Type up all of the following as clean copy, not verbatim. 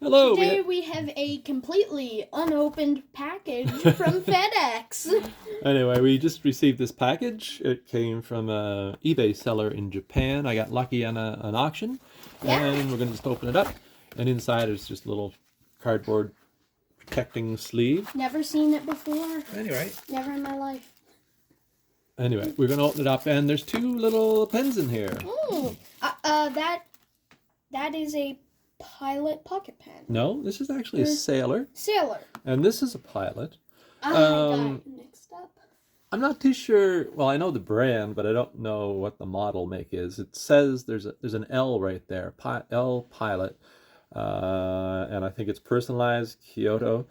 Hello. Today we have a completely unopened package from FedEx. Anyway, we just received this package. It came from an eBay seller in Japan. I got lucky on an auction, and we're going to just open it up. And inside is just a little cardboard protecting sleeve. Never seen it before. Anyway. Never in my life. Anyway, we're going to open it up, and there's two little pens in here. Ooh. That is a pilot pocket pen. No, this is actually a sailor. Sailor. And this is a pilot. I got it mixed up. I'm not too sure. Well, I know the brand, but I don't know what the model make is. It says there's an L right there, L Pilot, and I think it's personalized Kyoto.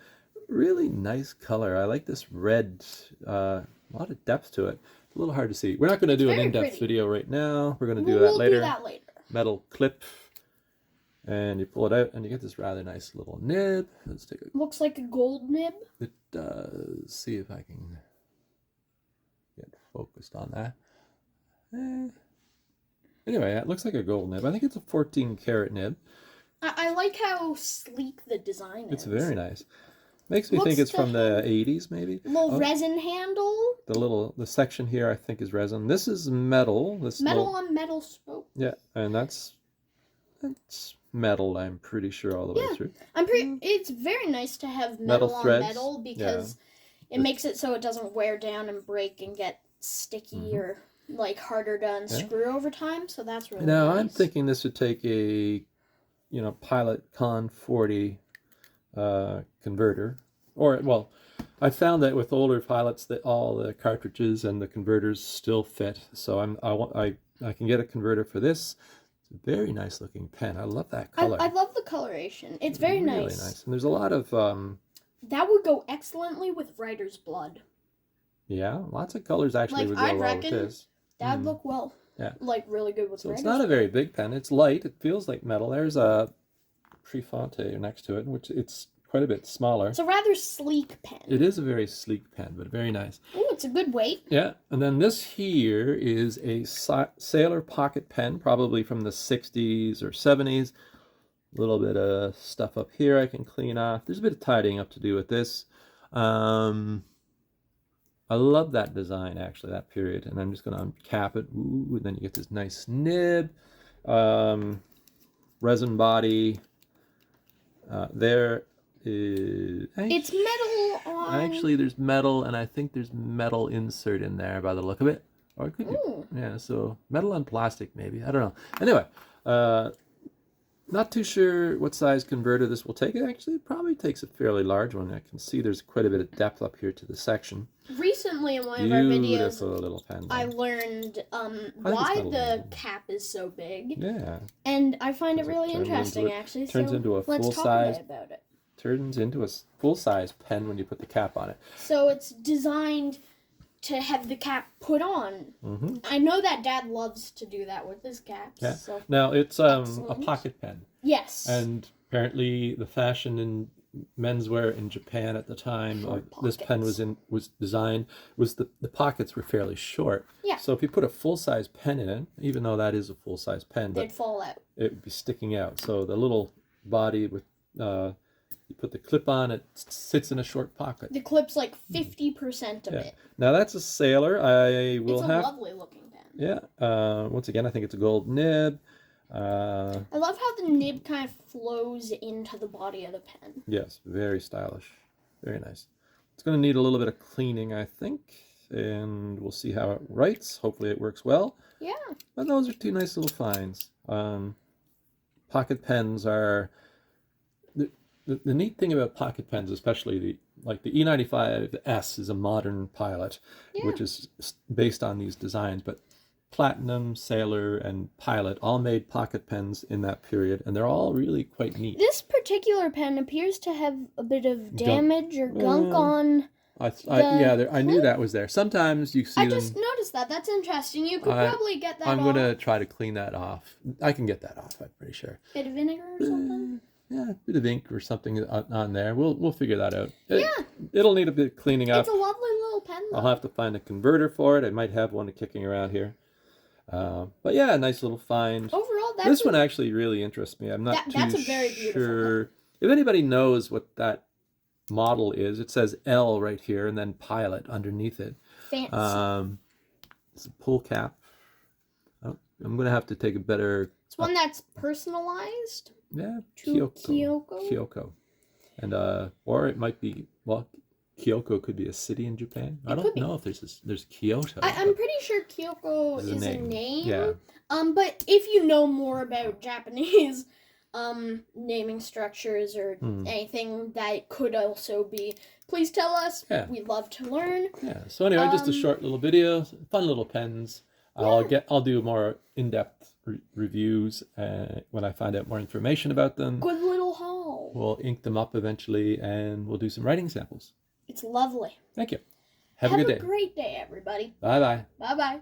Really nice color. I like this red. A lot of depth to it. A little hard to see. We're not going to do an in-depth video right now. We're going to do that later. We'll do that later. Metal clip. And you pull it out, and you get this rather nice little nib. Let's take a... Looks like a gold nib. It does. See if I can get focused on that. Anyway, it looks like a gold nib. I think it's a 14-karat nib. I like how sleek the design is. It's very nice. Makes me think it's from the 80s, maybe. Little resin handle. The section here, I think, is resin. This is metal. On metal spoke. Yeah, and that's metal, I'm pretty sure, all the way through. It's very nice to have metal on threads. metal because it makes it so it doesn't wear down and break and get sticky or like harder to unscrew over time. So that's really now nice. I'm thinking this would take a Pilot Con 40 converter, or well, I found that with older pilots that all the cartridges and the converters still fit. So I can get a converter for this. Very nice looking pen. I love that color. I love the coloration. It's very really nice. And there's a lot of that would go excellently with writer's blood. Yeah, lots of colors actually would go well with this. That'd look well. Yeah. Like really good with so writer's it's not a very big pen. It's light. It feels like metal. There's a Prefonte next to it, which it's quite a bit smaller. It's a rather sleek pen. It is a very sleek pen, but very nice. Ooh, it's a good weight. Yeah, and then this here is a sailor pocket pen, probably from the 60s or 70s. A little bit of stuff up here I can clean off. There's a bit of tidying up to do with this. I love that design, actually, that period. And I'm just going to uncap it. Ooh, and then you get this nice nib. Resin body. It's metal on... Actually, there's metal, and I think there's metal insert in there by the look of it. Or it could be, yeah, so metal and plastic maybe. I don't know. Anyway, not too sure what size converter this will take. It actually probably takes a fairly large one. I can see there's quite a bit of depth up here to the section. Recently in one of our videos, little pen, I learned why the cap is so big. Yeah. And I find it really interesting, actually. Turns into a full-size... about it. Turns into a full-size pen when you put the cap on it. So it's designed to have the cap put on. I know that Dad loves to do that with his caps. Yeah. So now it's a pocket pen. Yes. And apparently the fashion in menswear in Japan at the time this pen was designed was the pockets were fairly short. Yeah. So if you put a full-size pen in it, even though that is a full-size pen, they'd fall out. It would be sticking out. So the little body with you put the clip on, it sits in a short pocket. The clip's like 50% of it. Now that's a sailor. It's a lovely looking pen. Yeah. Once again, I think it's a gold nib. I love how the nib kind of flows into the body of the pen. Yes, very stylish. Very nice. It's going to need a little bit of cleaning, I think. And we'll see how it writes. Hopefully it works well. Yeah. But those are two nice little finds. Pocket pens are... The neat thing about pocket pens, especially the E95S is a modern Pilot, which is based on these designs. But Platinum, Sailor, and Pilot all made pocket pens in that period, and they're all really quite neat. This particular pen appears to have a bit of damage or gunk on. I knew that was there. Sometimes you see them. I just noticed that. That's interesting. You could probably get that off. I'm going to try to clean that off. I can get that off, I'm pretty sure. Bit of vinegar or something? Yeah, a bit of ink or something on there. We'll figure that out. Yeah. It'll need a bit of cleaning up. It's a lovely little pen, though. I'll have to find a converter for it. I might have one kicking around here. But yeah, a nice little find. Overall, this one actually really interests me. I'm not that's too a very beautiful sure. pen. If anybody knows what that model is, it says L right here and then pilot underneath it. Fancy. It's a pull cap. I'm going to have to take a better... It's one that's personalized. Yeah, To Kyoko. Kyoko. And, or it might be, well, Kyoko could be a city in Japan. I don't know if there's Kyoto. I'm pretty sure Kyoko is a name. Yeah. But if you know more about Japanese naming structures or anything that could also be, please tell us. Yeah. We'd love to learn. Yeah. So anyway, just a short little video, fun little pens. I'll do more in-depth reviews when I find out more information about them. Good little haul. We'll ink them up eventually, and we'll do some writing samples. It's lovely. Thank you. Have a good day. Have a great day, everybody. Bye-bye. Bye-bye.